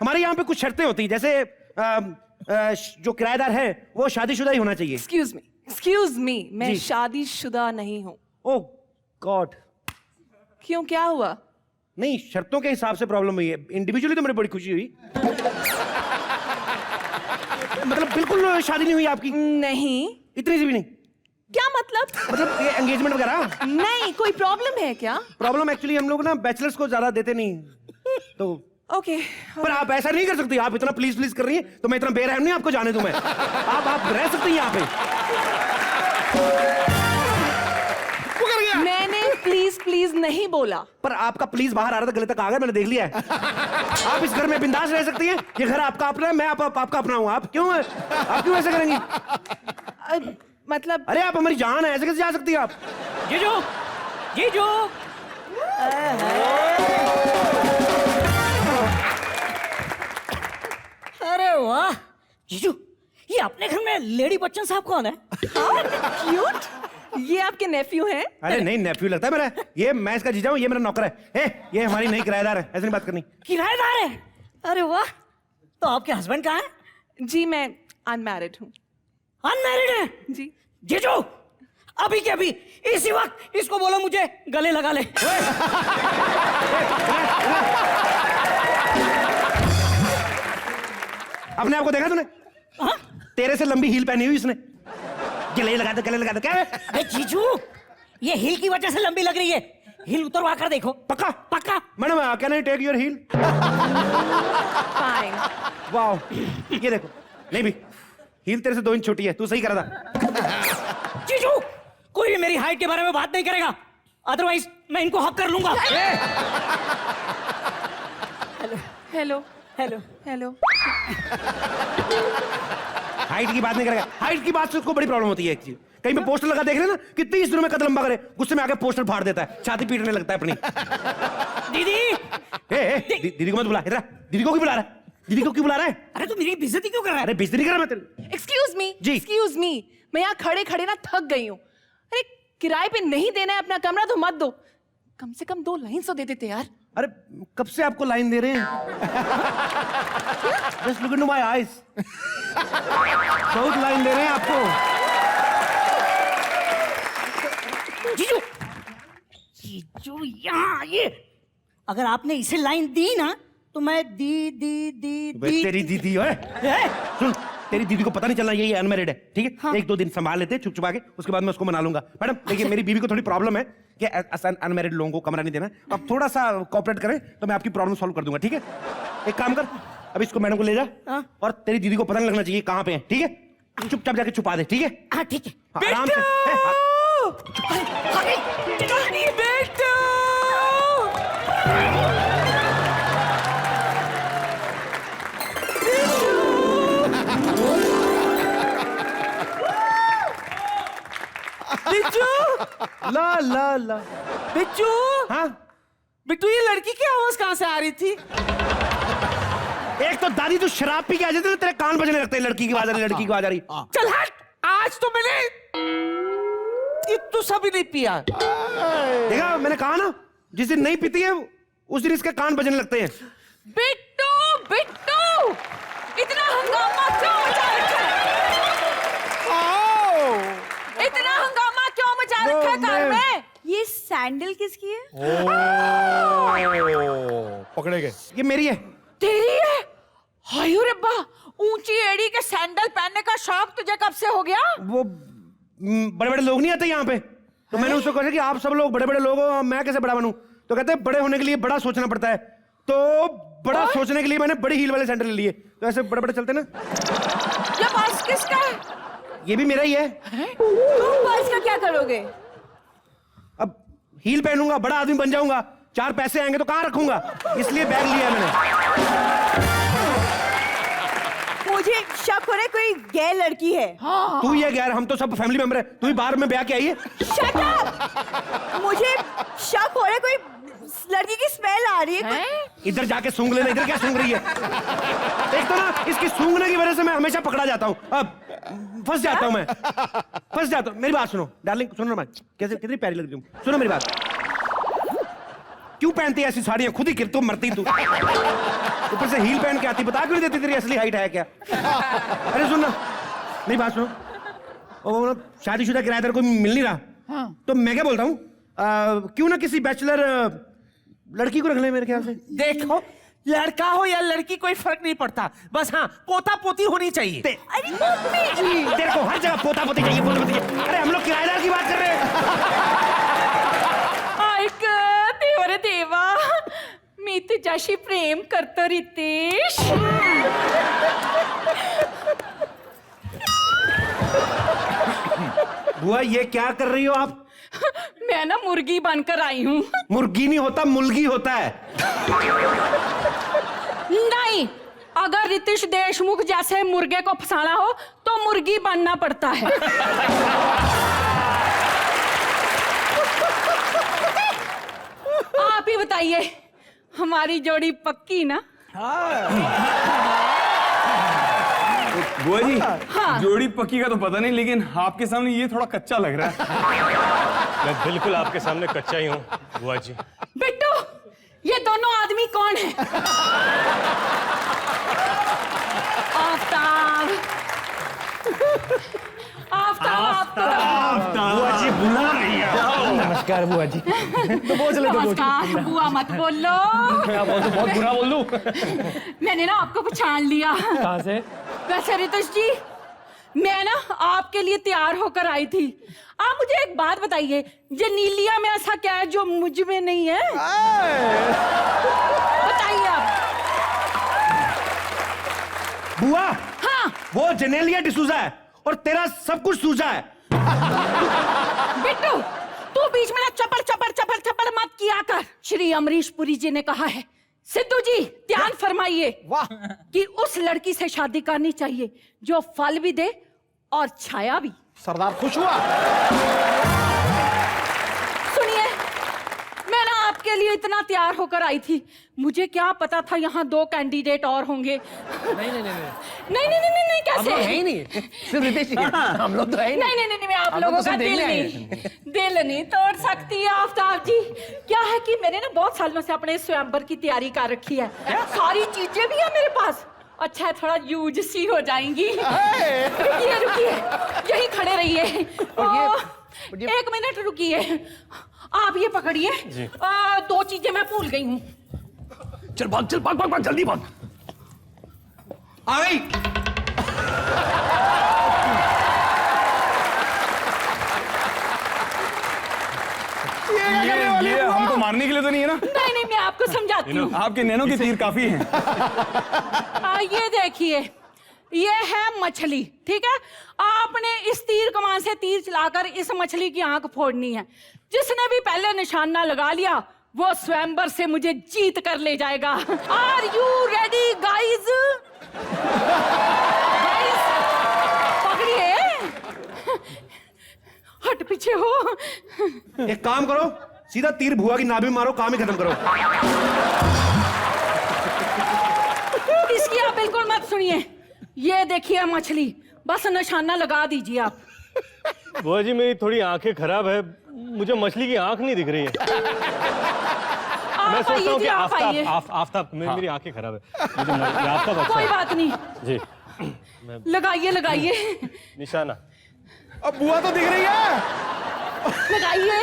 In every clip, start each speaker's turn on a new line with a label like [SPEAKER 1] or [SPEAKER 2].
[SPEAKER 1] हमारे यहाँ पे कुछ शर्तें होती हैं, जैसे जो किराएदार है वो शादीशुदा ही होना चाहिए।
[SPEAKER 2] एक्सक्यूज मी, मैं
[SPEAKER 1] जी।
[SPEAKER 2] शादीशुदा नहीं हूँ।
[SPEAKER 1] ओह गॉड।
[SPEAKER 2] क्यों, क्या हुआ?
[SPEAKER 1] नहीं, शर्तों के हिसाब से प्रॉब्लम हुई है, इंडिविजुअली तो मुझे बड़ी खुशी हुई। मतलब बिल्कुल शादी नहीं हुई आपकी?
[SPEAKER 2] नहीं।
[SPEAKER 1] इतनी सी भी नहीं?
[SPEAKER 2] क्या मतलब?
[SPEAKER 1] मतलब ये एंगेजमेंट वगैरह?
[SPEAKER 2] नहीं, कोई प्रॉब्लम है क्या?
[SPEAKER 1] प्रॉब्लम एक्चुअली हम लोग ना बैचलर्स को ज्यादा देते नहीं तो।
[SPEAKER 2] ओके।
[SPEAKER 1] पर आप ऐसा नहीं कर सकती, आप इतना प्लीज प्लीज कर रही हैं तो मैं इतना बेरहम नहीं आपको जाने दूं मैं। आप रह सकती हैं यहाँ पे।
[SPEAKER 2] मैंने प्लीज प्लीज नहीं बोला।
[SPEAKER 1] पर आपका प्लीज बाहर आ रहा था, गले तक आ गया, मैंने देख लिया है। आप इस घर में बिंदास रह सकती हैं, ये घर आपका अपना है, मैं आपका अपना हूं। आप क्यों ऐसे करेंगी?
[SPEAKER 2] मतलब
[SPEAKER 1] अरे आप हमारी जान है, ऐसे कैसे जा सकती है आप?
[SPEAKER 3] जीजू अरे वाह जीजू, ये अपने घर में लेडी बच्चन साहब कौन है?
[SPEAKER 2] क्यूट। ये आपके नेफ्यू हैं?
[SPEAKER 1] अरे नहीं, नेफ्यू लगता है मेरा, ये मैं इसका जीजा हूँ, ये मेरा नौकर है। ये हमारी नई किराएदार है, ऐसे नहीं बात करनी।
[SPEAKER 3] किराएदार है? अरे वाह, तो आपके हस्बैंड कहाँ है?
[SPEAKER 2] जी मैं अनमैरिड हूँ।
[SPEAKER 3] अनमैरिड है?
[SPEAKER 2] जी।
[SPEAKER 3] जीजू अभी के अभी इसी वक्त इसको बोलो मुझे गले लगा ले।
[SPEAKER 1] अपने आपको देखा तूने?
[SPEAKER 3] हाँ?
[SPEAKER 1] तेरे से लंबी हील पहनी हुई इसने, गले लगा दे क्या है?
[SPEAKER 3] अरे जीजू, ये हील की वजह से लंबी लग रही है, हील उतरवा कर देखो।
[SPEAKER 1] पक्का?
[SPEAKER 3] पक्का।
[SPEAKER 1] Madam can I take your heel?
[SPEAKER 2] Fine.
[SPEAKER 1] Wow, ये देखो। नहीं भी, हील तेरे से 2 इंच छोटी है, तू सही कर रहा।
[SPEAKER 3] जीजू कोई भी मेरी हाइट के बारे में बात नहीं करेगा, अदरवाइज मैं इनको हक कर लूंगा।
[SPEAKER 2] Hello
[SPEAKER 3] hello
[SPEAKER 2] hello.
[SPEAKER 1] हाइट की बात नहीं करेगा, हाइट की बात से उसको बड़ी प्रॉब्लम होती है एक चीज। कहीं पे पोस्टर लगा देख रहे ना, कितनी इस दिनों में कद लंबा करे, गुस्से में आके पोस्टर फाड़ देता है, छाती पीटने लगता है अपनी।
[SPEAKER 3] दीदी
[SPEAKER 1] दीदी को मत बुला, इधर आ। दीदी को क्यों बुला रहा है? दीदी को क्यों बुला रहा है?
[SPEAKER 3] अरे तू मेरी बेइज्जती क्यों कर रहा है?
[SPEAKER 1] अरे बेइज्जती नहीं कर रहा मैं तेरी।
[SPEAKER 2] एक्सक्यूज मी, मैं यहाँ खड़े खड़े ना थक गई हूँ। अरे किराए पे नहीं देना है अपना कमरा तो मत दो, कम से कम 2 लाइन तो दे देते यार।
[SPEAKER 1] अरे कब से आपको लाइन दे रहे हैं? Just look into my eyes. बहुत लाइन दे रहे हैं आपको।
[SPEAKER 3] जीजू यहाँ आइए, अगर आपने इसे लाइन दी ना तो मैं दी
[SPEAKER 1] तेरी दीदी है? सुन, तेरी दीदी को पता नहीं चलना ये अनमैरिड है, ठीक है? हाँ। 1-2 दिन संभाल लेते हैं छुप-छुपा के, उसके बाद मैं उसको मना लूंगा। मैडम देखिए, मेरी बीवी को थोड़ी प्रॉब्लम है कि अनमैरिड लोगों को कमरा नहीं देना। अब थोड़ा सा कोऑपरेट करें तो मैं आपकी प्रॉब्लम सॉल्व कर दूंगा, ठीक है? एक काम कर, अब इसको मैडम को ले जा और तेरी दीदी को पता नहीं लगना चाहिए कहाँ पे है, ठीक है? चुपचाप जाके छुपा दे, ठीक है?
[SPEAKER 3] हाँ ठीक है।
[SPEAKER 1] आराम से।
[SPEAKER 2] बिट्टू,
[SPEAKER 1] ला
[SPEAKER 2] बिट्टू,
[SPEAKER 1] हाँ?
[SPEAKER 2] बिट्टू ये लड़की की आवाज कहाँ से आ रही थी?
[SPEAKER 1] एक तो दादी तू शराब पी के आ जाती है, तेरे कान बजने लगते हैं, लड़की की आवाज आ रही, लड़की की आवाज आ रही।
[SPEAKER 2] चल हट, आज तो मैंने इतना सा भी नहीं पिया।
[SPEAKER 1] देखा, मैंने कहा ना, जिस दिन नहीं पीती है उस दिन इसके कान बजने लगते हैं।
[SPEAKER 2] बिट्टू, बिट्टू, इतना हंगामा क्यों मचा रखा है? इतना हंगामा क्यों मचा रखा है घर में?
[SPEAKER 4] ये सैंडल किसकी है?
[SPEAKER 5] पकड़े गए।
[SPEAKER 1] ये मेरी है।
[SPEAKER 2] तेरी है? हाय रब्बा, ऊंची एड़ी के सैंडल पहनने का शौक तुझे कब से हो गया?
[SPEAKER 1] वो बड़े बड़े लोग नहीं आते यहाँ पे, तो मैंने उसको कहा कि आप सब लोग बड़े बड़े लोग हो, मैं कैसे बड़ा बनूं? तो कहते हैं बड़े होने के लिए बड़ा सोचना पड़ता है, तो बड़ा सोचने के लिए मैंने बड़ी हील वाले सैंडल ले लिए, तो ऐसे बड़े बड़े चलते ना।
[SPEAKER 2] ये पर्स किसका है?
[SPEAKER 1] ये भी मेरा ही है।
[SPEAKER 4] तुम पर्स का क्या करोगे?
[SPEAKER 1] अब हील पहनूंगा, बड़ा आदमी बन जाऊंगा, 4 पैसे आएंगे तो कहाँ रखूंगा, इसलिए बैग लिया है मैंने।
[SPEAKER 4] मुझे शक हो रहा है कोई गैर लड़की है।
[SPEAKER 2] हाँ।
[SPEAKER 1] तू ये गैर, हम तो सब फैमिली मेंबर है, तू ही बाहर में ब्याह के आई है।
[SPEAKER 4] Shut up! मुझे शक हो रहा है कोई लड़की की स्मेल आ रही है।
[SPEAKER 1] इधर जाके सूंघ लेना, इधर क्या सूंघ रही है? एक तो ना इसकी सूंघने की वजह से मैं हमेशा पकड़ा जाता हूँ, अब फंस जाता हूँ मैं, फंस जाता हूँ। मेरी बात सुनो डार्लिंग, सुनो ना, कैसे कितनी प्यारी लग रही हूँ, सुनो मेरी बात। क्यों पहनती है ऐसी साड़ियां? खुद ही गिर तो मरती तू। ऊपर से हील पहन के आती, बता क्यों नहीं देती तेरी असली हाइट है क्या? अरे सुन ना, नहीं बात सुनो, वो शादीशुदा किराएदार कोई मिल नहीं रहा। हाँ। तो मैं क्या बोलता हूँ, क्यों ना किसी बैचलर लड़की को रख ले मेरे ख्याल से।
[SPEAKER 5] देखो, लड़का हो या लड़की कोई फर्क नहीं पड़ता, बस हाँ पोता पोती होनी चाहिए।
[SPEAKER 4] अरे मम्मी,
[SPEAKER 1] तेरे को हर जगह पोता पोती चाहिए, पोता पोती चाहिए। अरे हम लोग किराएदार की बात कर रहे हैं।
[SPEAKER 2] ऐक देवा रे देवा, मी तुझ्याशी प्रेम करतो रितेश।
[SPEAKER 1] बुआ ये क्या कर रही हो आप?
[SPEAKER 2] मैं ना मुर्गी बनकर आई हूँ।
[SPEAKER 1] मुर्गी नहीं होता, मुलगी होता है।
[SPEAKER 2] नहीं, अगर रितेश देशमुख जैसे मुर्गे को फंसाना हो तो मुर्गी बनना पड़ता है। आप ही बताइए, हमारी जोड़ी पक्की ना?
[SPEAKER 6] बुआ जी,
[SPEAKER 2] हाँ।
[SPEAKER 6] जोड़ी पक्की का तो पता नहीं, लेकिन आपके सामने ये थोड़ा कच्चा लग रहा है।
[SPEAKER 7] मैं बिल्कुल आपके सामने कच्चा ही हूँ बुआ जी।
[SPEAKER 2] बिट्टू, ये दोनों आदमी कौन है? आफ्ताब, आफ्ताब, आफ्ताब।
[SPEAKER 1] बुआ जी बुला रही है। नमस्कार बुआ जी।
[SPEAKER 7] तो बोझ ले,
[SPEAKER 2] नमस्कार। बुआ मत बोलो।
[SPEAKER 7] क्या बोल दूं, बहुत बुरा बोल दूं?
[SPEAKER 2] मैंने ना आपको पहचान लिया।
[SPEAKER 7] कहाँ से?
[SPEAKER 2] वैसे रितेश जी, मैं ना आपके लिए तैयार होकर आई थी। आप मुझे एक बात बताइए, ये नीलिया में ऐसा क्या है जो मुझ में नहीं है? बताइए आप।
[SPEAKER 1] बुआ,
[SPEAKER 2] हाँ।
[SPEAKER 1] वो जेनेलिया डिसूजा है और तेरा सब कुछ सूजा है।
[SPEAKER 2] बिट्टू, तू बीच में ना चपड़ चपड़ चपड़ चपड़ मत किया कर। श्री अमरीश पुरी जी ने कहा है, सिद्धू जी ध्यान फरमाइए कि उस लड़की से शादी करनी चाहिए जो फल भी दे और छाया भी।
[SPEAKER 5] सरदार खुश हुआ।
[SPEAKER 2] सुनिए, मैं ना आपके लिए इतना तैयार होकर आई थी, मुझे क्या पता था यहाँ 2 कैंडिडेट और होंगे।
[SPEAKER 5] नहीं नहीं नहीं
[SPEAKER 2] नहीं नहीं नहीं नहीं, कैसे?
[SPEAKER 5] है ही नहीं, सिर्फ रितेश ही है। हम लोग तो है ही
[SPEAKER 2] नहीं नहीं नहीं, मैं आप लोगों का दिल नहीं तोड़ सकती आफ्ताब जी। क्या है कि मैंने ना बहुत सालों से अपने स्वयंवर की तैयारी कर रखी है, सारी चीजें भी है मेरे पास। अच्छा है, थोड़ा यूज सी हो जाएंगी। रुकिए रुकिए, यही खड़े रहिए। एक मिनट रुकिए, आप ये पकड़िए। 2 चीजें मैं भूल गई हूँ।
[SPEAKER 6] चल भाग, चल भाग भाग भाग, जल्दी भाग।
[SPEAKER 1] आ गई।
[SPEAKER 6] ये हमको मारने के लिए तो नहीं है ना?
[SPEAKER 2] नहीं नहीं, मैं आपको समझाती हूँ।
[SPEAKER 6] आपके नैनों के तीर काफी हैं।
[SPEAKER 2] ये देखिए, ये है मछली, ठीक है? आपने इस तीर कमान से तीर चलाकर इस मछली की आंख फोड़नी है। जिसने भी पहले निशाना लगा लिया वो स्वयंवर से मुझे जीत कर ले जाएगा। Are you ready guys? पकड़िए, हट पीछे हो।
[SPEAKER 1] एक काम करो, सीधा तीर भुआ की नाभि में मारो, काम ही खत्म करो।
[SPEAKER 2] इसकी आप बिल्कुल मत सुनिए। ये देखिए मछली, बस निशाना लगा दीजिए आप।
[SPEAKER 7] बुआ जी मेरी थोड़ी आंखें खराब है, मुझे मछली की आंख नहीं दिख रही है। मैं सोचता हूँ कि आफ्ताब, मेरी आंखें खराब है, मुझे आफ्ताब अच्छा
[SPEAKER 2] कोई
[SPEAKER 7] है।
[SPEAKER 2] बात नहीं,
[SPEAKER 7] जी
[SPEAKER 2] लगाइए लगाइए
[SPEAKER 7] निशाना।
[SPEAKER 6] अब बुआ तो दिख रही है।
[SPEAKER 2] लगाइए।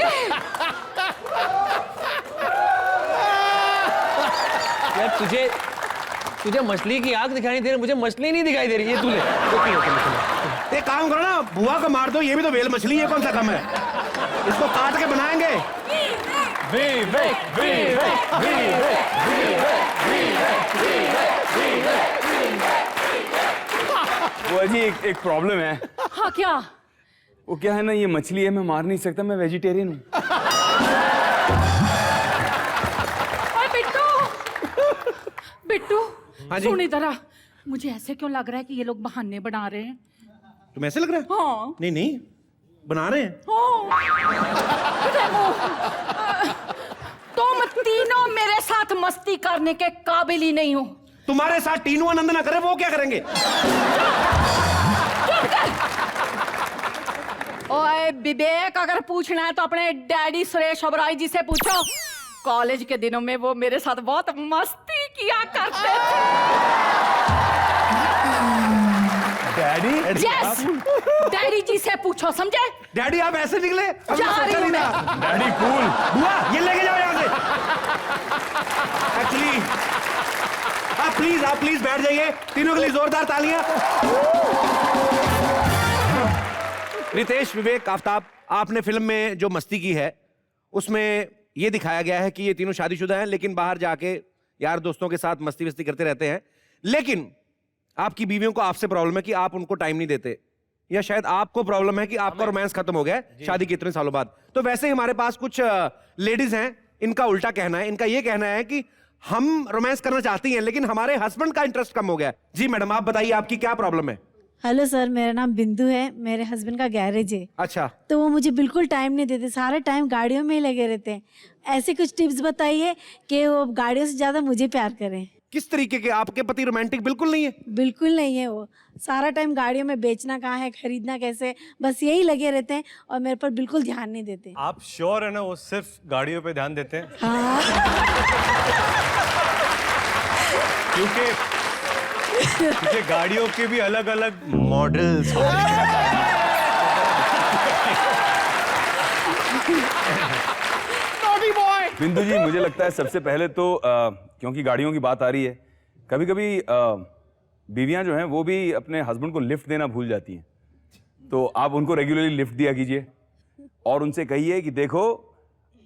[SPEAKER 5] यार तुझे मछली की आंख दिखाई दे रही, मुझे मछली नहीं दिखाई दे रही। ये तू ले।
[SPEAKER 1] एक काम करो ना, बुआ को मार दो, ये भी तो वेल मछली है, कौन सा कम है? इसको काट के बनाएंगे।
[SPEAKER 6] बुआ जी एक प्रॉब्लम है।
[SPEAKER 2] हाँ क्या?
[SPEAKER 6] वो क्या है ना, ये मछली है, मैं मार नहीं सकता, मैं वेजिटेरियन हूँ।
[SPEAKER 2] बिट्टू,
[SPEAKER 1] हाँ जी?
[SPEAKER 2] सुन इधर आ। मुझे ऐसे क्यों लग रहा है कि ये लोग बहाने बना रहे हैं?
[SPEAKER 1] तुम ऐसे लग रहा है?
[SPEAKER 2] हाँ।
[SPEAKER 1] नहीं नहीं, बना रहे हैं।
[SPEAKER 2] तुम तीनों मेरे साथ मस्ती करने के काबिल ही नहीं हो।
[SPEAKER 1] तुम्हारे साथ टीनू आनंद ना करे, वो क्या करेंगे?
[SPEAKER 2] ओए विवेक, अगर पूछना है तो अपने डैडी सुरेश ओबराय जी से पूछो। कॉलेज के दिनों में वो मेरे साथ बहुत मस्ती किया करते थे।
[SPEAKER 6] डैडी?
[SPEAKER 2] यस, डैडी जी से पूछो, समझे?
[SPEAKER 1] डैडी आप ऐसे निकले? हमने
[SPEAKER 2] जा
[SPEAKER 1] सोचा
[SPEAKER 2] रही
[SPEAKER 1] नहीं
[SPEAKER 2] हूँ
[SPEAKER 1] था।
[SPEAKER 2] मैं।
[SPEAKER 6] Daddy cool.
[SPEAKER 1] बुआ ये लेके जाओ यहाँ से। एक्चुअली आप प्लीज बैठ जाइए, तीनों के लिए जोरदार तालियां। रितेश, विवेक, आफ्ताब, आपने फिल्म में जो मस्ती की है उसमें ये दिखाया गया है कि ये तीनों शादीशुदा हैं, लेकिन बाहर जाके यार दोस्तों के साथ मस्ती वस्ती करते रहते हैं। लेकिन आपकी बीवियों को आपसे प्रॉब्लम है कि आप उनको टाइम नहीं देते, या शायद आपको प्रॉब्लम है कि आपका रोमांस खत्म हो गया है शादी के इतने सालों बाद। तो वैसे ही हमारे पास कुछ लेडीज हैं, इनका उल्टा कहना है। इनका ये कहना है कि हम रोमांस करना चाहती हैं लेकिन हमारे हस्बैंड का इंटरेस्ट कम हो गया है। जी मैडम, आप बताइए आपकी क्या प्रॉब्लम है?
[SPEAKER 8] हेलो सर, मेरा नाम बिंदु है, मेरे हस्बैंड का गैरेज है।
[SPEAKER 1] अच्छा,
[SPEAKER 8] तो वो मुझे बिल्कुल टाइम नहीं देते, सारा टाइम गाड़ियों में ही लगे रहते हैं। ऐसे कुछ टिप्स बताइए कि वो गाड़ियों से ज्यादा मुझे प्यार करें।
[SPEAKER 1] किस तरीके के? आपके पति रोमांटिक बिल्कुल नहीं है?
[SPEAKER 8] बिल्कुल नहीं है, वो सारा टाइम गाड़ियों में बेचना कहाँ है, खरीदना कैसे, बस यही लगे रहते हैं और मेरे पर बिल्कुल ध्यान नहीं देते।
[SPEAKER 7] आप श्योर है ना वो सिर्फ गाड़ियों पे ध्यान देते हैं?
[SPEAKER 8] हाँ।
[SPEAKER 7] क्योंकि गाड़ियों के भी अलग अलग मॉडल्स होते हैं।
[SPEAKER 6] बिंदु जी, मुझे लगता है सबसे पहले तो क्योंकि गाड़ियों की बात आ रही है, कभी कभी बीवियां जो हैं वो भी अपने हस्बैंड को लिफ्ट देना भूल जाती हैं। तो आप उनको रेगुलरली लिफ्ट दिया कीजिए और उनसे कहिए कि देखो,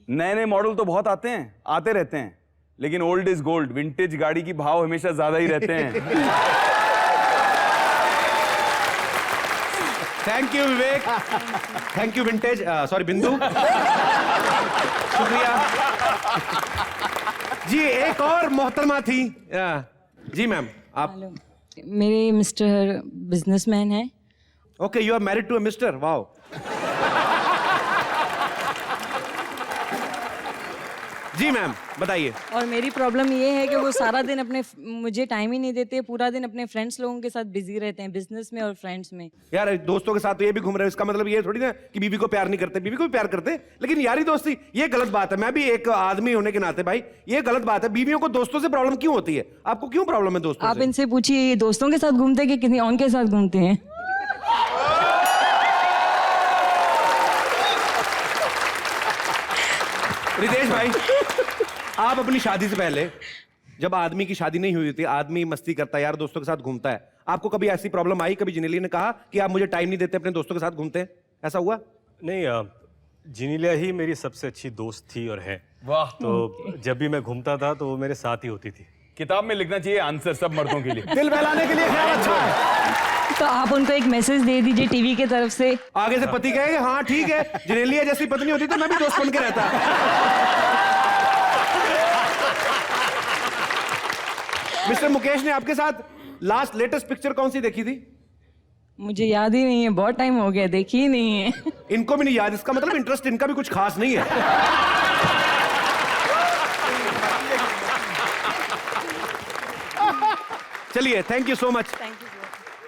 [SPEAKER 6] नए नए मॉडल तो बहुत आते रहते हैं, लेकिन ओल्ड इज गोल्ड, विंटेज गाड़ी की भाव हमेशा ज्यादा ही रहते हैं।
[SPEAKER 1] Thank you Vivek, thank you vintage, sorry बिंदु, शुक्रिया जी। एक और मोहतरमा थी। जी मैम, आप?
[SPEAKER 9] मेरे मिस्टर बिजनेसमैन हैं।
[SPEAKER 1] Okay, you are married to a mister, wow. जी मैम, बताइए।
[SPEAKER 9] और मेरी प्रॉब्लम ये है कि वो सारा दिन मुझे टाइम ही नहीं देते, पूरा दिन अपने फ्रेंड्स लोगों के साथ बिजी रहते हैं, बिजनेस में और फ्रेंड्स में।
[SPEAKER 1] यार दोस्तों के साथ तो ये भी घूम रहे हैं, इसका मतलब ये थोड़ी ना कि बीवी को प्यार नहीं करते, बीवी को भी प्यार करते, लेकिन यारी दोस्ती ये गलत बात है। मैं भी एक आदमी होने के नाते भाई ये गलत बात है। बीवियों को दोस्तों से प्रॉब्लम क्यों होती है? आपको क्यों प्रॉब्लम है दोस्तों
[SPEAKER 9] आप
[SPEAKER 1] से?
[SPEAKER 9] इनसे पूछिए, ये दोस्तों के साथ घूमते हैं कि किसी और के साथ घूमते हैं?
[SPEAKER 1] रितेश भाई, आप अपनी शादी से पहले, जब आदमी की शादी नहीं हुई थी, आदमी मस्ती करता है, यार दोस्तों के साथ घूमता है, आपको कभी ऐसी प्रॉब्लम आई? कभी जिनेलिया ने कहा कि आप मुझे टाइम नहीं देते, अपने दोस्तों के साथ घूमते हैं, ऐसा हुआ?
[SPEAKER 7] नहीं, जिनेलिया ही मेरी सबसे अच्छी दोस्त थी और है।
[SPEAKER 6] वाह।
[SPEAKER 7] तो जब भी मैं घूमता था तो वो मेरे साथ ही होती थी।
[SPEAKER 6] किताब में लिखना चाहिए आंसर सब मर्दों के लिए।
[SPEAKER 1] दिल बहलाने के लिए ख्याल अच्छा है।
[SPEAKER 9] तो आप उनको एक मैसेज दे दीजिए टीवी की तरफ से।
[SPEAKER 1] आगे से पति कहेगा हाँ ठीक है, जिनेलिया जैसी पत्नी होती तो मैं भी दोस्त बन के रहता। मिस्टर मुकेश ने आपके साथ लास्ट लेटेस्ट पिक्चर कौन सी देखी थी?
[SPEAKER 9] मुझे याद ही नहीं है, बहुत टाइम हो गया, देखी ही नहीं है।
[SPEAKER 1] इनको भी नहीं याद, इसका मतलब इंटरेस्ट इनका भी कुछ खास नहीं है। चलिए, थैंक यू सो मच।